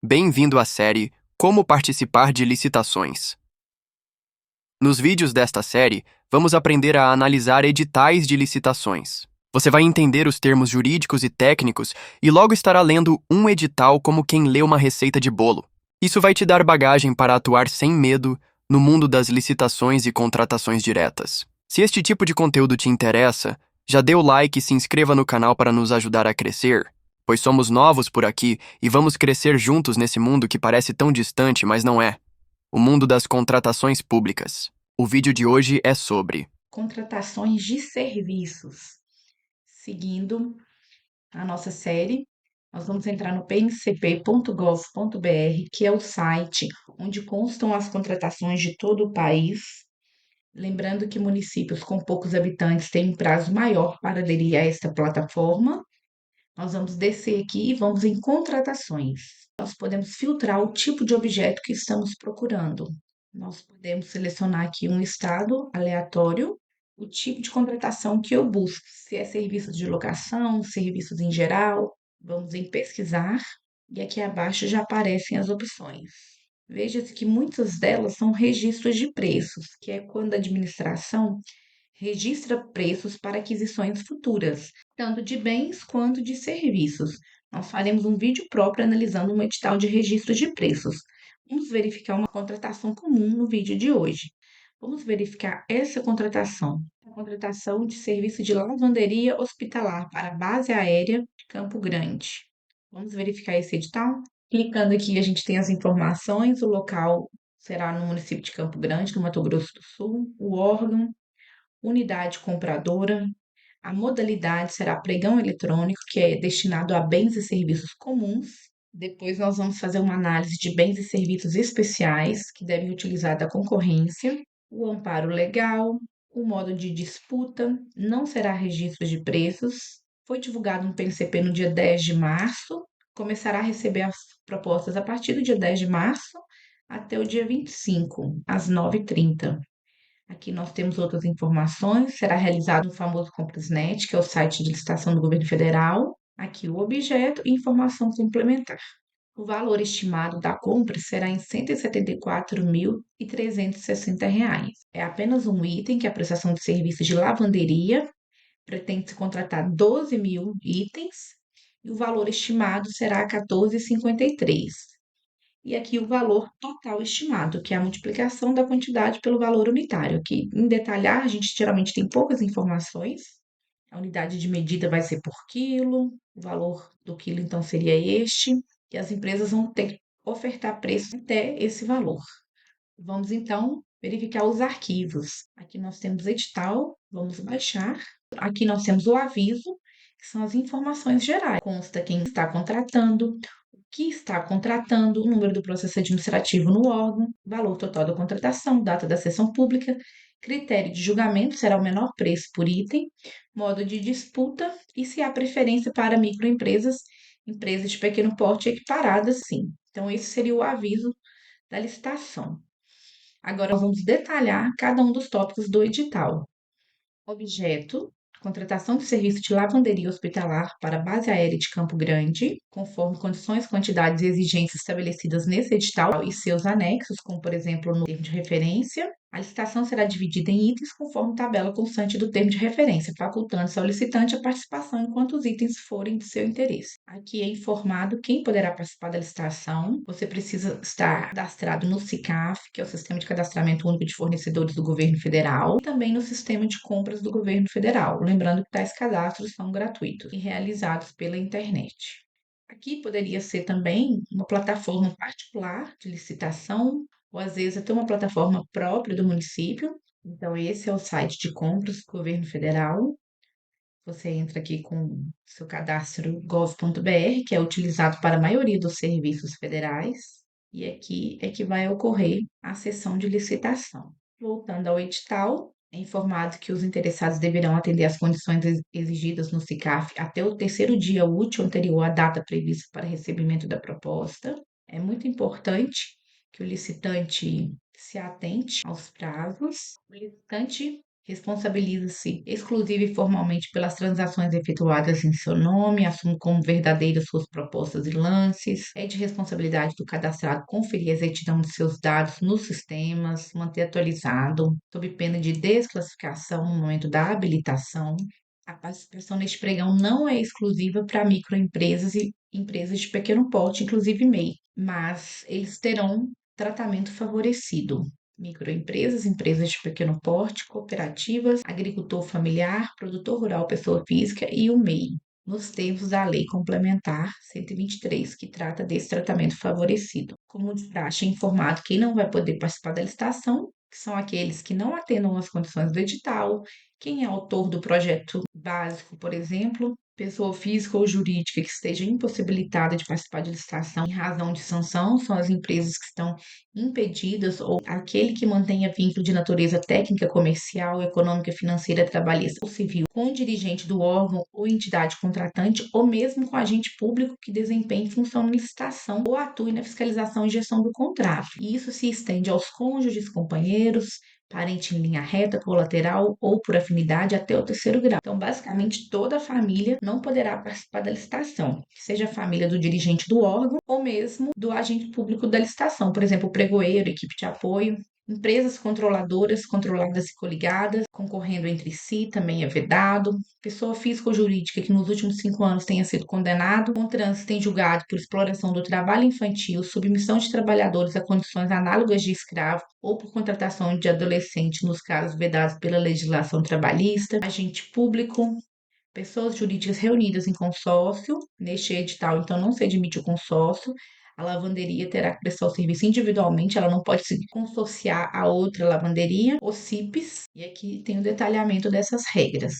Bem-vindo à série Como Participar de Licitações. Nos vídeos desta série, vamos aprender a analisar editais de licitações. Você vai entender os termos jurídicos e técnicos e logo estará lendo um edital como quem lê uma receita de bolo. Isso vai te dar bagagem para atuar sem medo no mundo das licitações e contratações diretas. Se este tipo de conteúdo te interessa, já dê o like e se inscreva no canal para nos ajudar a crescer, pois somos novos por aqui e vamos crescer juntos nesse mundo que parece tão distante, mas não é. O mundo das contratações públicas. O vídeo de hoje é sobre Contratações de serviços. Seguindo a nossa série, nós vamos entrar no pncp.gov.br, que é o site onde constam as contratações de todo o país. Lembrando que municípios com poucos habitantes têm um prazo maior para aderir a esta plataforma. Nós vamos descer aqui e vamos em contratações. Nós podemos filtrar o tipo de objeto que estamos procurando. Nós podemos selecionar aqui um estado aleatório, o tipo de contratação que eu busco, se é serviços de locação, serviços em geral. Vamos em pesquisar e aqui abaixo já aparecem as opções. Veja-se que muitas delas são registros de preços, que é quando a administração registra preços para aquisições futuras, tanto de bens quanto de serviços. Nós faremos um vídeo próprio analisando um edital de registro de preços. Vamos verificar uma contratação comum no vídeo de hoje. Vamos verificar essa contratação. A contratação de serviço de lavanderia hospitalar para a base aérea de Campo Grande. Vamos verificar esse edital? Clicando aqui, a gente tem as informações. O local será no município de Campo Grande, no Mato Grosso do Sul. O órgão, unidade compradora. A modalidade será pregão eletrônico, que é destinado a bens e serviços comuns. Depois nós vamos fazer uma análise de bens e serviços especiais, que devem utilizar da concorrência. O amparo legal, o modo de disputa, não será registro de preços. Foi divulgado no PNCP no dia 10 de março. Começará a receber as propostas a partir do dia 10 de março até o dia 25, às 9h30. Aqui nós temos outras informações. Será realizado no famoso Compras.net, que é o site de licitação do governo federal. Aqui o objeto e informação complementar. O valor estimado da compra será em R$ 174.360. É apenas um item, que é a prestação de serviços de lavanderia. Pretende-se contratar 12.000 itens e o valor estimado será 14,53. E aqui o valor total estimado, que é a multiplicação da quantidade pelo valor unitário. Aqui, em detalhar, a gente geralmente tem poucas informações. A unidade de medida vai ser por quilo, o valor do quilo então seria este, e as empresas vão ter que ofertar preço até esse valor. Vamos então verificar os arquivos. Aqui nós temos edital, vamos baixar. Aqui nós temos o aviso, que são as informações gerais. Consta quem está contratando, que está contratando, o número do processo administrativo no órgão, valor total da contratação, data da sessão pública, critério de julgamento será o menor preço por item, modo de disputa e se há preferência para microempresas, empresas de pequeno porte equiparadas, sim. Então, esse seria o aviso da licitação. Agora, vamos detalhar cada um dos tópicos do edital. Objeto: contratação de serviço de lavanderia hospitalar para a base aérea de Campo Grande, conforme condições, quantidades e exigências estabelecidas nesse edital e seus anexos, como por exemplo no termo de referência. A licitação será dividida em itens conforme tabela constante do termo de referência, facultando-se ao licitante a participação enquanto os itens forem de seu interesse. Aqui é informado quem poderá participar da licitação. Você precisa estar cadastrado no SICAF, que é o Sistema de Cadastramento Único de Fornecedores do Governo Federal, e também no Sistema de Compras do Governo Federal. Lembrando que tais cadastros são gratuitos e realizados pela internet. Aqui poderia ser também uma plataforma particular de licitação, ou às vezes até uma plataforma própria do município. Então, esse é o site de compras do governo federal. Você entra aqui com seu cadastro gov.br, que é utilizado para a maioria dos serviços federais, e aqui é que vai ocorrer a sessão de licitação. Voltando ao edital, é informado que os interessados deverão atender às condições exigidas no SICAF até o terceiro dia útil anterior à data prevista para recebimento da proposta. É muito importante que o licitante se atente aos prazos. O licitante Responsabiliza-se exclusiva e formalmente pelas transações efetuadas em seu nome, assume como verdadeiras suas propostas e lances, é de responsabilidade do cadastrado conferir a exatidão de seus dados nos sistemas, manter atualizado, sob pena de desclassificação no momento da habilitação. A participação neste pregão não é exclusiva para microempresas e empresas de pequeno porte, inclusive MEI, mas eles terão tratamento favorecido. Microempresas, empresas de pequeno porte, cooperativas, agricultor familiar, produtor rural, pessoa física e o MEI, nos termos da Lei Complementar 123, que trata desse tratamento favorecido. Como de praxe, é informado quem não vai poder participar da licitação, que são aqueles que não atendam às condições do edital, quem é autor do projeto básico, por exemplo, pessoa física ou jurídica que esteja impossibilitada de participar de licitação em razão de sanção, são as empresas que estão impedidas ou aquele que mantenha vínculo de natureza técnica, comercial, econômica, financeira, trabalhista ou civil com o dirigente do órgão ou entidade contratante ou mesmo com agente público que desempenhe função na licitação ou atue na fiscalização e gestão do contrato. E isso se estende aos cônjuges, companheiros, parente em linha reta, colateral ou por afinidade até o terceiro grau. Então, basicamente, toda a família não poderá participar da licitação, seja a família do dirigente do órgão ou mesmo do agente público da licitação, por exemplo, o pregoeiro, equipe de apoio. Empresas controladoras, controladas e coligadas, concorrendo entre si, também é vedado. Pessoa física ou jurídica que nos últimos 5 anos tenha sido condenado com trânsito em julgado por exploração do trabalho infantil, submissão de trabalhadores a condições análogas de escravo ou por contratação de adolescente nos casos vedados pela legislação trabalhista. Agente público, pessoas jurídicas reunidas em consórcio, neste edital, então não se admite o consórcio. A lavanderia terá que prestar o serviço individualmente, ela não pode se consorciar a outra lavanderia, ou CIPs, e aqui tem o detalhamento dessas regras.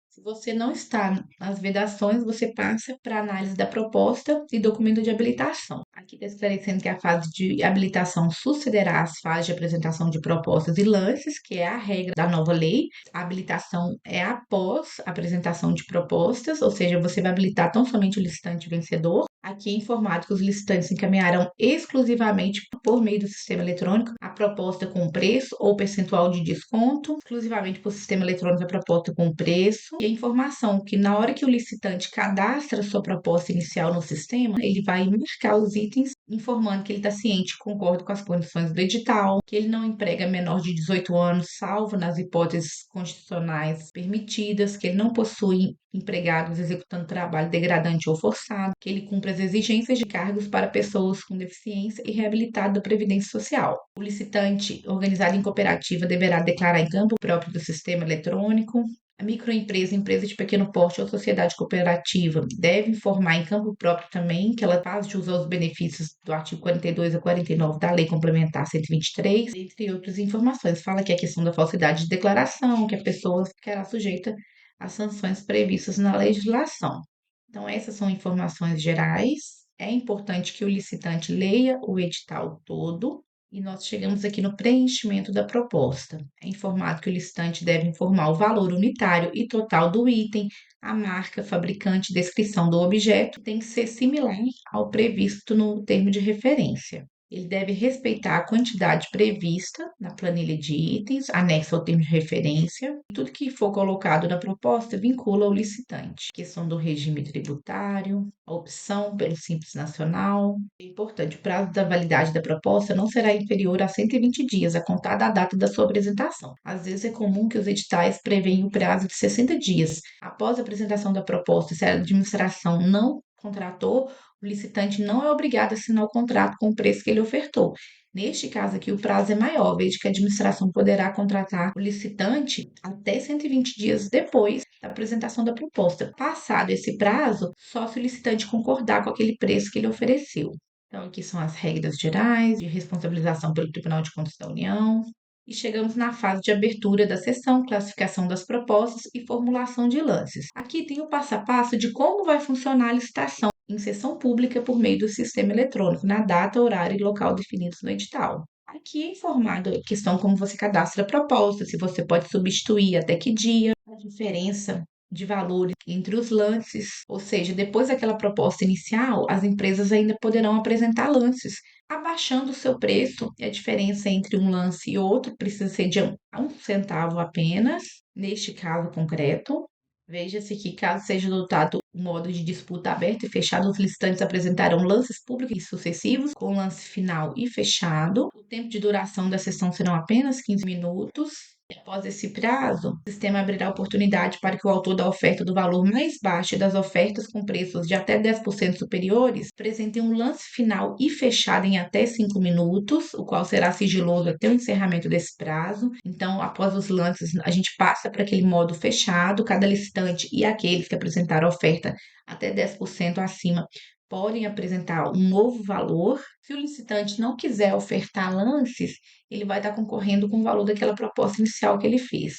Se você não está nas vedações, você passa para análise da proposta e documento de habilitação. Aqui está esclarecendo que a fase de habilitação sucederá às fases de apresentação de propostas e lances, que é a regra da nova lei. A habilitação é após a apresentação de propostas, ou seja, você vai habilitar tão somente o licitante vencedor. Aqui é informado que os licitantes encaminharão exclusivamente por meio do sistema eletrônico a proposta com preço ou percentual de desconto, exclusivamente por sistema eletrônico a proposta com preço, e a informação que na hora que o licitante cadastra sua proposta inicial no sistema, ele vai marcar os itens informando que ele está ciente e concorda com as condições do edital, que ele não emprega menor de 18 anos, salvo nas hipóteses constitucionais permitidas, que ele não possui empregados executando trabalho degradante ou forçado, que ele cumpre as exigências de cargos para pessoas com deficiência e reabilitado da Previdência Social. O licitante, organizado em cooperativa, deverá declarar em campo próprio do sistema eletrônico. A microempresa, empresa de pequeno porte ou sociedade cooperativa deve informar em campo próprio também que ela faz jus aos benefícios do artigo 42 a 49 da Lei Complementar 123, entre outras informações. Fala que a questão da falsidade de declaração, que a pessoa ficará sujeita às sanções previstas na legislação. Então, essas são informações gerais. É importante que o licitante leia o edital todo. E nós chegamos aqui no preenchimento da proposta. É informado que o licitante deve informar o valor unitário e total do item, a marca, fabricante, descrição do objeto, tem que ser similar ao previsto no termo de referência. Ele deve respeitar a quantidade prevista na planilha de itens, anexa ao termo de referência. Tudo que for colocado na proposta vincula o licitante. Questão do regime tributário, a opção pelo Simples Nacional. É importante, o prazo da validade da proposta não será inferior a 120 dias, a contar da data da sua apresentação. Às vezes é comum que os editais prevenham o prazo de 60 dias. Após a apresentação da proposta, se a administração não contratou, o licitante não é obrigado a assinar o contrato com o preço que ele ofertou. Neste caso aqui, o prazo é maior, veja que a administração poderá contratar o licitante até 120 dias depois da apresentação da proposta. Passado esse prazo, só se o licitante concordar com aquele preço que ele ofereceu. Então, aqui são as regras gerais de responsabilização pelo Tribunal de Contas da União. E chegamos na fase de abertura da sessão, classificação das propostas e formulação de lances. Aqui tem o passo a passo de como vai funcionar a licitação em sessão pública por meio do sistema eletrônico, na data, horário e local definidos no edital. Aqui é informado a questão como você cadastra a proposta, se você pode substituir até que dia, a diferença de valores entre os lances, ou seja, depois daquela proposta inicial, as empresas ainda poderão apresentar lances, abaixando o seu preço. A diferença entre um lance e outro precisa ser de um centavo apenas, neste caso concreto. Veja-se que, caso seja adotado o modo de disputa aberto e fechado, os licitantes apresentarão lances públicos e sucessivos, com lance final e fechado. O tempo de duração da sessão serão apenas 15 minutos. Após esse prazo, o sistema abrirá oportunidade para que o autor da oferta do valor mais baixo e das ofertas com preços de até 10% superiores apresente um lance final e fechado em até 5 minutos, o qual será sigiloso até o encerramento desse prazo. Então, após os lances, a gente passa para aquele modo fechado. Cada licitante e aqueles que apresentaram oferta até 10% acima podem apresentar um novo valor. Se o licitante não quiser ofertar lances, ele vai estar concorrendo com o valor daquela proposta inicial que ele fez.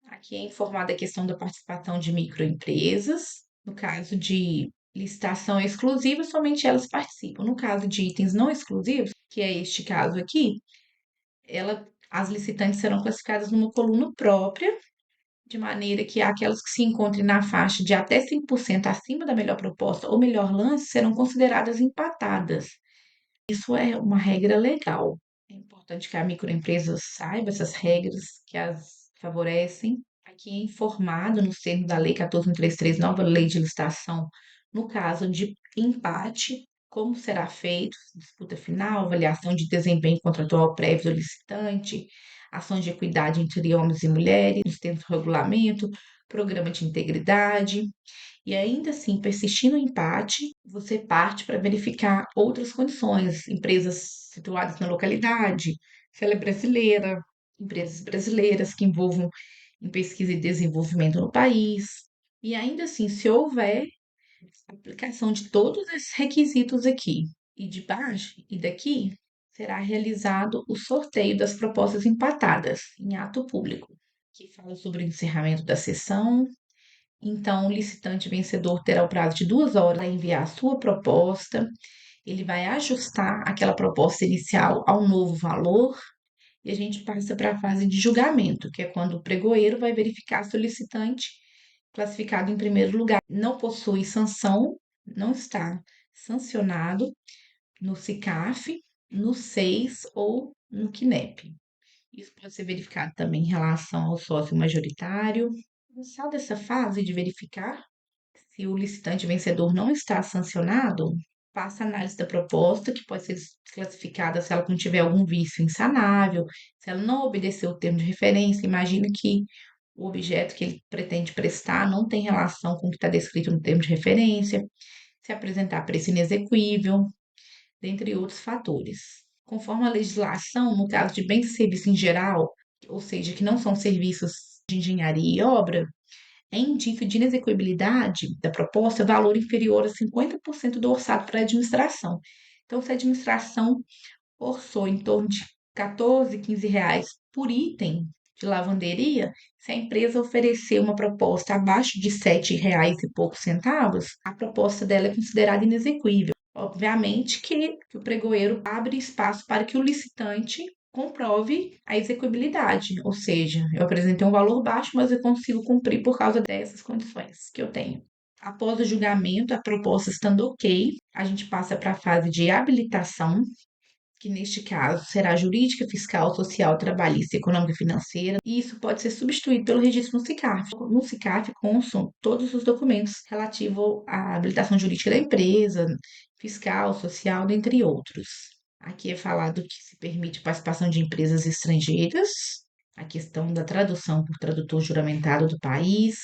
Aqui é informada a questão da participação de microempresas. No caso de licitação exclusiva, somente elas participam. No caso de itens não exclusivos, que é este caso aqui, as licitantes serão classificadas numa coluna própria, de maneira que aquelas que se encontrem na faixa de até 5% acima da melhor proposta ou melhor lance serão consideradas empatadas. Isso é uma regra legal. É importante que a microempresa saiba essas regras que as favorecem. Aqui é informado nos termos da Lei 14.133, nova Lei de Licitação, no caso de empate, como será feito, disputa final, avaliação de desempenho contratual prévio do licitante, ações de equidade entre homens e mulheres, nos termos do regulamento, programa de integridade. E ainda assim, persistindo o empate, você parte para verificar outras condições, empresas situadas na localidade, se ela é brasileira, empresas brasileiras que envolvam em pesquisa e desenvolvimento no país. E ainda assim, se houver aplicação de todos esses requisitos aqui e de baixo e daqui, será realizado o sorteio das propostas empatadas em ato público, que fala sobre o encerramento da sessão. Então, o licitante vencedor terá o prazo de 2 horas para enviar a sua proposta. Ele vai ajustar aquela proposta inicial ao novo valor e a gente passa para a fase de julgamento, que é quando o pregoeiro vai verificar se o licitante classificado em primeiro lugar não possui sanção, não está sancionado no SICAF, no SEIS ou no QUINEP. Isso pode ser verificado também em relação ao sócio majoritário. No final dessa fase de verificar se o licitante vencedor não está sancionado, passa a análise da proposta, que pode ser desclassificada se ela contiver algum vício insanável, se ela não obedecer o termo de referência. Imagina que o objeto que ele pretende prestar não tem relação com o que está descrito no termo de referência, se apresentar preço inexequível, dentre outros fatores. Conforme a legislação, no caso de bens e serviços em geral, ou seja, que não são serviços de engenharia e obra, é indício de inexequibilidade da proposta valor inferior a 50% do orçado para a administração. Então, se a administração orçou em torno de 14, 15 reais por item de lavanderia, se a empresa oferecer uma proposta abaixo de 7 reais e poucos centavos, a proposta dela é considerada inexequível. Obviamente que o pregoeiro abre espaço para que o licitante comprove a execuibilidade, ou seja, eu apresentei um valor baixo, mas eu consigo cumprir por causa dessas condições que eu tenho. Após o julgamento, a proposta estando ok, a gente passa para a fase de habilitação, que neste caso será jurídica, fiscal, social, trabalhista, econômica e financeira, e isso pode ser substituído pelo registro no SICAF. No SICAF constam todos os documentos relativos à habilitação jurídica da empresa, fiscal, social, dentre outros. Aqui é falado que se permite participação de empresas estrangeiras, a questão da tradução por tradutor juramentado do país,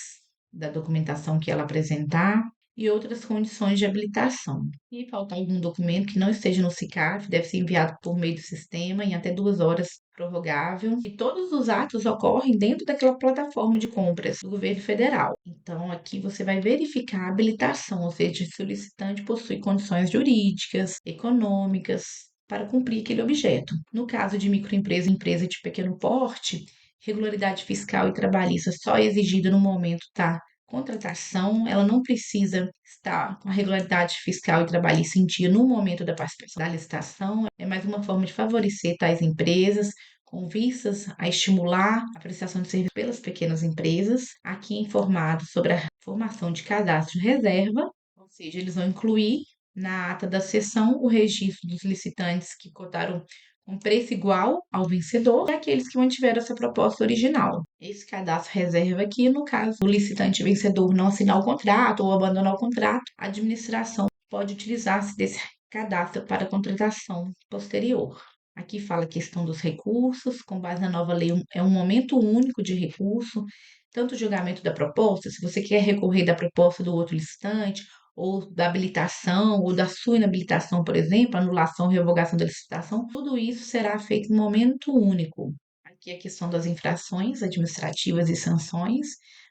da documentação que ela apresentar, e outras condições de habilitação. Se faltar algum documento que não esteja no SICAF, deve ser enviado por meio do sistema em até 2 horas, prorrogável. E todos os atos ocorrem dentro daquela plataforma de compras do governo federal. Então, aqui você vai verificar a habilitação, ou seja, se o licitante possui condições jurídicas, econômicas, para cumprir aquele objeto. No caso de microempresa e empresa de pequeno porte, regularidade fiscal e trabalhista só é exigida no momento, tá? Contratação, ela não precisa estar com a regularidade fiscal e trabalhista em dia no momento da participação da licitação, é mais uma forma de favorecer tais empresas com vistas a estimular a prestação de serviço pelas pequenas empresas. Aqui é informado sobre a formação de cadastro de reserva, ou seja, eles vão incluir na ata da sessão o registro dos licitantes que cotaram com preço igual ao vencedor e aqueles que mantiveram essa proposta original. Esse cadastro reserva aqui, no caso do licitante vencedor não assinar o contrato ou abandonar o contrato, a administração pode utilizar-se desse cadastro para contratação posterior. Aqui fala a questão dos recursos, com base na nova lei, é um momento único de recurso, tanto o julgamento da proposta, se você quer recorrer da proposta do outro licitante, ou da habilitação, ou da sua inabilitação, por exemplo, anulação, revogação da licitação, tudo isso será feito em momento único. Aqui a questão das infrações administrativas e sanções.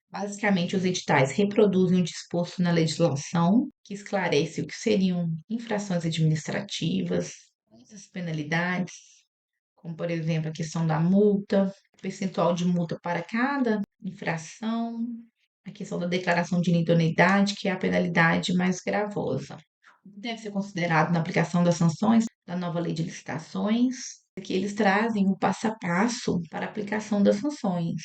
Basicamente, os editais reproduzem o disposto na legislação, que esclarece o que seriam infrações administrativas, as penalidades, como por exemplo a questão da multa, percentual de multa para cada infração, a questão da declaração de inidoneidade, que é a penalidade mais gravosa. O que deve ser considerado na aplicação das sanções da nova lei de licitações, é que eles trazem o passo a passo para a aplicação das sanções.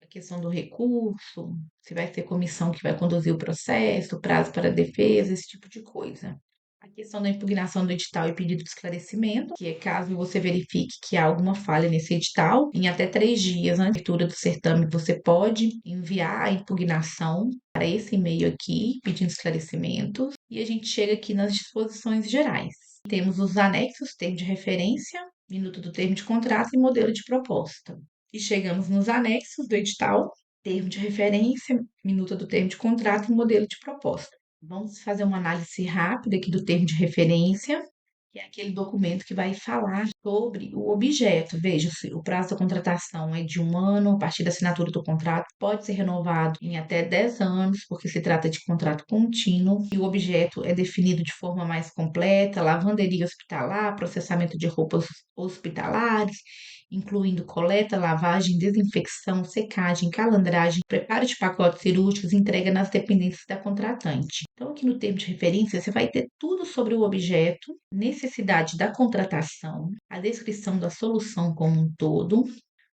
A questão do recurso, se vai ter comissão que vai conduzir o processo, prazo para defesa, esse tipo de coisa. A questão da impugnação do edital e pedido de esclarecimento, que é caso você verifique que há alguma falha nesse edital, em até 3 dias antes da abertura do certame, você pode enviar a impugnação para esse e-mail aqui, pedindo esclarecimentos. E a gente chega aqui nas disposições gerais. Temos os anexos, termo de referência, minuta do termo de contrato e modelo de proposta. E chegamos nos anexos do edital, termo de referência, minuta do termo de contrato e modelo de proposta. Vamos fazer uma análise rápida aqui do termo de referência, que é aquele documento que vai falar sobre o objeto. Veja, se o prazo da contratação é de 1 ano, a partir da assinatura do contrato, pode ser renovado em até 10 anos, porque se trata de contrato contínuo, e o objeto é definido de forma mais completa, lavanderia hospitalar, processamento de roupas hospitalares, incluindo coleta, lavagem, desinfecção, secagem, calandragem, preparo de pacotes cirúrgicos e entrega nas dependências da contratante. Então, aqui no termo de referência, você vai ter tudo sobre o objeto, necessidade da contratação, a descrição da solução como um todo,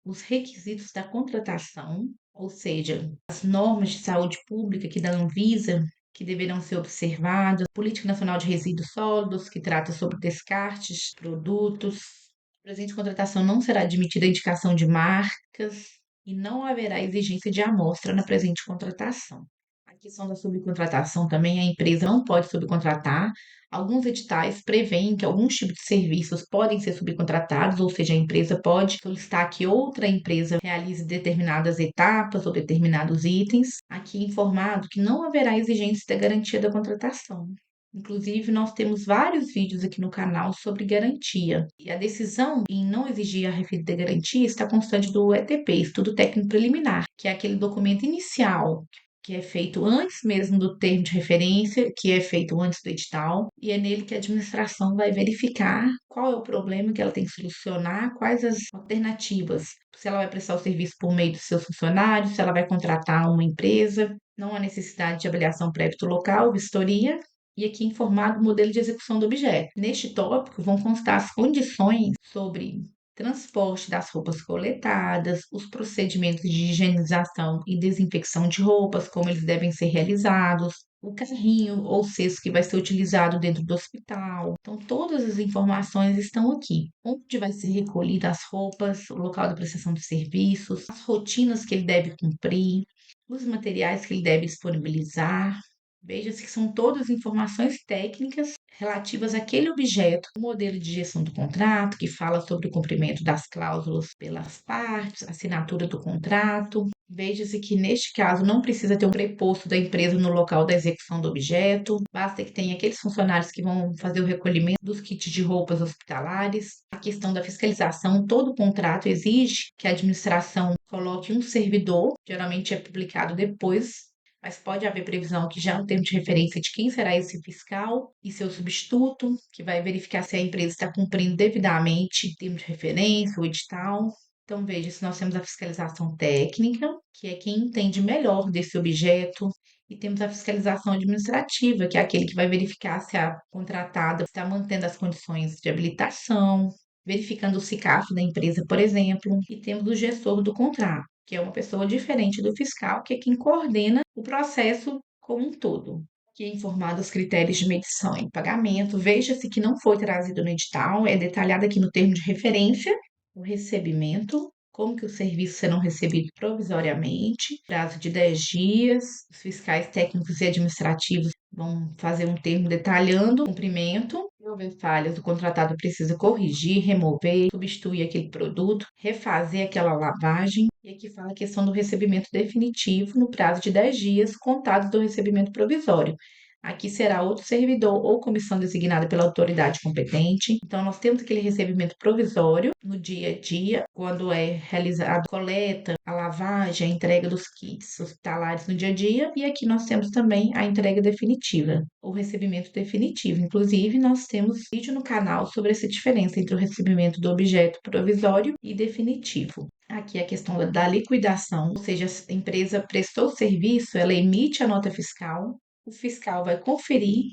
os requisitos da contratação, ou seja, as normas de saúde pública que da Anvisa que deverão ser observadas, Política Nacional de Resíduos Sólidos, que trata sobre descartes, produtos. No presente contratação não será admitida a indicação de marcas e não haverá exigência de amostra na presente contratação. A questão da subcontratação também, a empresa não pode subcontratar. Alguns editais prevêem que alguns tipos de serviços podem ser subcontratados, ou seja, a empresa pode solicitar que outra empresa realize determinadas etapas ou determinados itens. Aqui informado que não haverá exigência da garantia da contratação. Inclusive, nós temos vários vídeos aqui no canal sobre garantia. E a decisão em não exigir a referida garantia está constante do ETP, Estudo Técnico Preliminar, que é aquele documento inicial que é feito antes mesmo do termo de referência, que é feito antes do edital, e é nele que a administração vai verificar qual é o problema que ela tem que solucionar, quais as alternativas, se ela vai prestar o serviço por meio dos seus funcionários, se ela vai contratar uma empresa, não há necessidade de avaliação prévia do local, vistoria, e aqui informado o modelo de execução do objeto. Neste tópico vão constar as condições sobre transporte das roupas coletadas, os procedimentos de higienização e desinfecção de roupas, como eles devem ser realizados, o carrinho ou cesto que vai ser utilizado dentro do hospital. Então, todas as informações estão aqui. Onde vai ser recolhida as roupas, o local da prestação de serviços, as rotinas que ele deve cumprir, os materiais que ele deve disponibilizar. Veja-se que são todas informações técnicas relativas àquele objeto, o modelo de gestão do contrato, que fala sobre o cumprimento das cláusulas pelas partes, assinatura do contrato. Veja-se que, neste caso, não precisa ter um preposto da empresa no local da execução do objeto, basta que tenha aqueles funcionários que vão fazer o recolhimento dos kits de roupas hospitalares. A questão da fiscalização, todo contrato exige que a administração coloque um servidor, geralmente é publicado depois, mas pode haver previsão que já no termo de referência de quem será esse fiscal e seu substituto, que vai verificar se a empresa está cumprindo devidamente o termo de referência, o edital. Então, veja, se nós temos a fiscalização técnica, que é quem entende melhor desse objeto, e temos a fiscalização administrativa, que é aquele que vai verificar se a contratada está mantendo as condições de habilitação, verificando o CICAF da empresa, por exemplo, e temos o gestor do contrato, que é uma pessoa diferente do fiscal, que é quem coordena o processo como um todo. Que é informado os critérios de medição e pagamento. Veja-se que não foi trazido no edital, é detalhado aqui no termo de referência, o recebimento, como que os serviços serão recebidos provisoriamente, prazo de 10 dias, os fiscais técnicos e administrativos vão fazer um termo detalhando o cumprimento. Se houver falhas, o contratado precisa corrigir, remover, substituir aquele produto, refazer aquela lavagem. E aqui fala a questão do recebimento definitivo no prazo de 10 dias, contados do recebimento provisório. Aqui será outro servidor ou comissão designada pela autoridade competente. Então, nós temos aquele recebimento provisório no dia a dia, quando é realizada a coleta, a lavagem, a entrega dos kits hospitalares no dia a dia. E aqui nós temos também a entrega definitiva, o recebimento definitivo. Inclusive, nós temos vídeo no canal sobre essa diferença entre o recebimento do objeto provisório e definitivo. Aqui a questão da liquidação, ou seja, a empresa prestou serviço, ela emite a nota fiscal, o fiscal vai conferir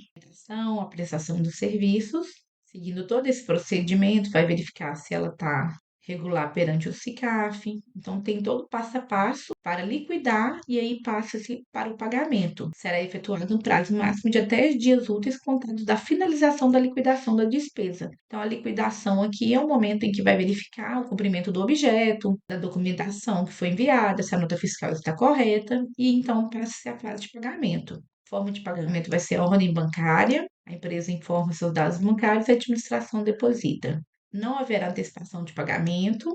a prestação dos serviços, seguindo todo esse procedimento, vai verificar se ela está regular perante o CICAF. Então, tem todo o passo a passo para liquidar e aí passa-se para o pagamento. Será efetuado um prazo máximo de até 10 dias úteis contados da finalização da liquidação da despesa. Então, a liquidação aqui é o momento em que vai verificar o cumprimento do objeto, da documentação que foi enviada, se a nota fiscal está correta, e então passa-se a fase de pagamento. Forma de pagamento vai ser a ordem bancária, a empresa informa seus dados bancários e a administração deposita. Não haverá antecipação de pagamento,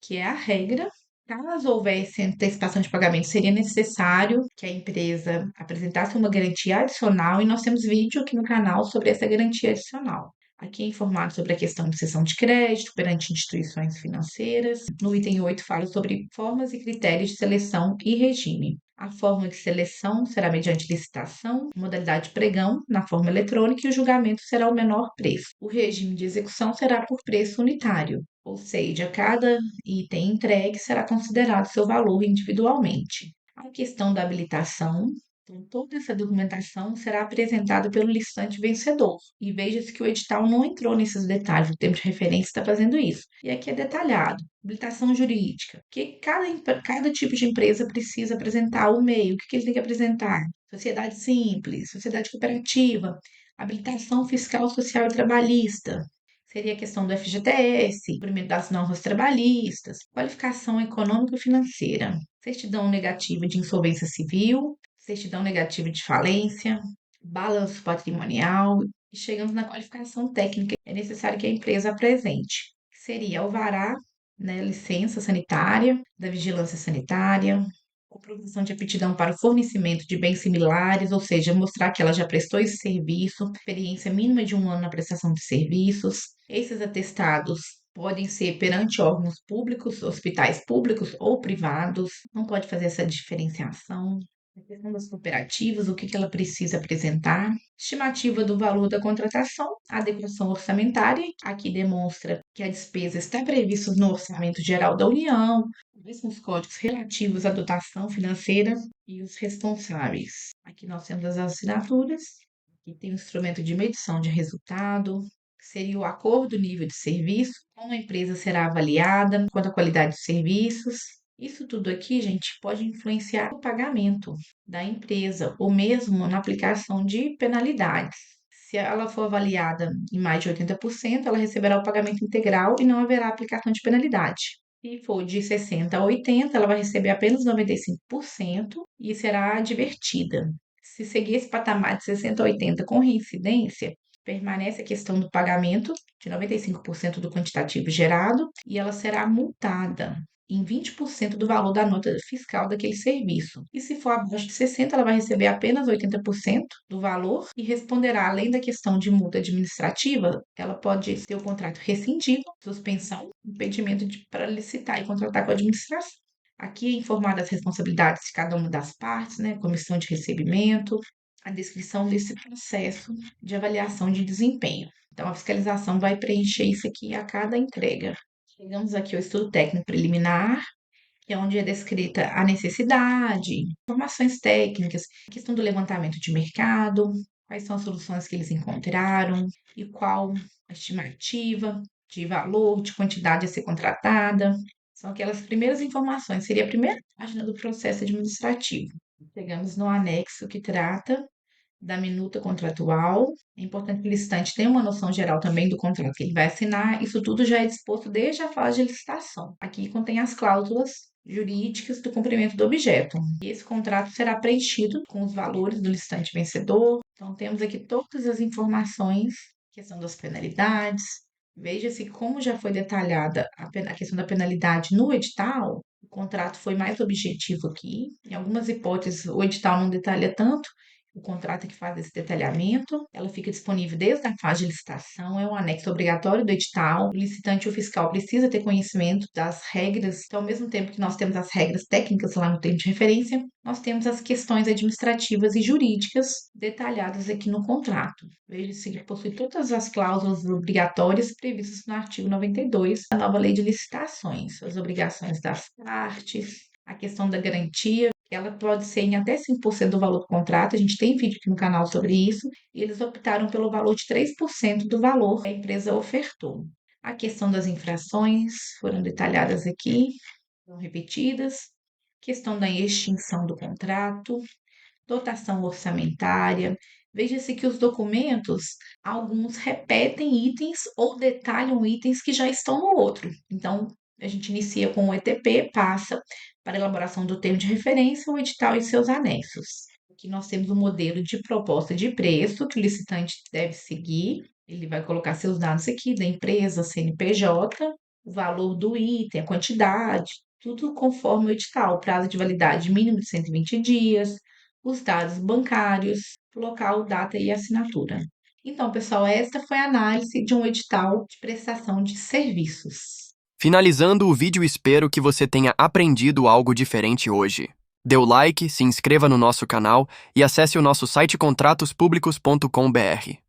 que é a regra. Caso houvesse antecipação de pagamento, seria necessário que a empresa apresentasse uma garantia adicional, e nós temos vídeo aqui no canal sobre essa garantia adicional. Aqui é informado sobre a questão de cessão de crédito perante instituições financeiras. No item 8 fala sobre formas e critérios de seleção e regime. A forma de seleção será mediante licitação, modalidade pregão, na forma eletrônica, e o julgamento será o menor preço. O regime de execução será por preço unitário, ou seja, cada item entregue será considerado seu valor individualmente. A questão da habilitação. Então, toda essa documentação será apresentada pelo licitante vencedor. E veja-se que o edital não entrou nesses detalhes, o termo de referência está fazendo isso. E aqui é detalhado. Habilitação jurídica. Que cada tipo de empresa precisa apresentar o meio. O que ele tem que apresentar? Sociedade simples, sociedade cooperativa, habilitação fiscal, social e trabalhista. Seria a questão do FGTS, cumprimento das normas trabalhistas, qualificação econômica e financeira, certidão negativa de insolvência civil, certidão negativa de falência, balanço patrimonial, e chegamos na qualificação técnica. É necessário que a empresa apresente. Seria alvará, né, licença sanitária, da vigilância sanitária, comprovação de aptidão para o fornecimento de bens similares, ou seja, mostrar que ela já prestou esse serviço, experiência mínima de 1 ano na prestação de serviços. Esses atestados podem ser perante órgãos públicos, hospitais públicos ou privados, não pode fazer essa diferenciação. A questão das cooperativas, o que ela precisa apresentar, estimativa do valor da contratação, adequação orçamentária, aqui demonstra que a despesa está prevista no Orçamento Geral da União, os códigos relativos à dotação financeira e os responsáveis. Aqui nós temos as assinaturas, aqui tem o instrumento de medição de resultado, que seria o acordo nível de serviço, como a empresa será avaliada, quanto à qualidade dos serviços. Isso tudo aqui, gente, pode influenciar o pagamento da empresa ou mesmo na aplicação de penalidades. Se ela for avaliada em mais de 80%, ela receberá o pagamento integral e não haverá aplicação de penalidade. Se for de 60% a 80%, ela vai receber apenas 95% e será advertida. Se seguir esse patamar de 60% a 80% com reincidência, permanece a questão do pagamento de 95% do quantitativo gerado e ela será multada em 20% do valor da nota fiscal daquele serviço. E se for abaixo de 60%, ela vai receber apenas 80% do valor e responderá, além da questão de multa administrativa, ela pode ter o contrato rescindido, suspensão, impedimento para licitar e contratar com a administração. Aqui é informada as responsabilidades de cada uma das partes, né? Comissão de recebimento, a descrição desse processo de avaliação de desempenho. Então, a fiscalização vai preencher isso aqui a cada entrega. Chegamos aqui ao estudo técnico preliminar, que é onde é descrita a necessidade, informações técnicas, a questão do levantamento de mercado, quais são as soluções que eles encontraram e qual a estimativa. de valor, de quantidade a ser contratada. São aquelas primeiras informações, seria a primeira página do processo administrativo. Chegamos no anexo que trata da minuta contratual. É importante que o licitante tenha uma noção geral também do contrato que ele vai assinar. Isso tudo já é disposto desde a fase de licitação. Aqui contém as cláusulas jurídicas do cumprimento do objeto. E esse contrato será preenchido com os valores do licitante vencedor. Então, temos aqui todas as informações, questão das penalidades. Veja-se como já foi detalhada a questão da penalidade no edital. O contrato foi mais objetivo aqui. Em algumas hipóteses, o edital não detalha tanto, o contrato que faz esse detalhamento. Ela fica disponível desde a fase de licitação, é um anexo obrigatório do edital. O licitante e o fiscal precisa ter conhecimento das regras. Então, ao mesmo tempo que nós temos as regras técnicas lá no termo de referência, nós temos as questões administrativas e jurídicas detalhadas aqui no contrato. Veja-se que possui todas as cláusulas obrigatórias previstas no artigo 92 da nova lei de licitações, as obrigações das partes, a questão da garantia, ela pode ser em até 5% do valor do contrato. A gente tem vídeo aqui no canal sobre isso. E eles optaram pelo valor de 3% do valor que a empresa ofertou. A questão das infrações foram detalhadas aqui, foram repetidas. Questão da extinção do contrato, dotação orçamentária. Veja-se que os documentos, alguns repetem itens ou detalham itens que já estão no outro. Então, a gente inicia com o ETP, passa para a elaboração do termo de referência, o edital e seus anexos. Aqui nós temos um modelo de proposta de preço que o licitante deve seguir. Ele vai colocar seus dados aqui da empresa, CNPJ, o valor do item, a quantidade, tudo conforme o edital, prazo de validade mínimo de 120 dias, os dados bancários, local, data e assinatura. Então, pessoal, esta foi a análise de um edital de prestação de serviços. Finalizando o vídeo, espero que você tenha aprendido algo diferente hoje. Dê o like, se inscreva no nosso canal e acesse o nosso site contratospublicos.com.br.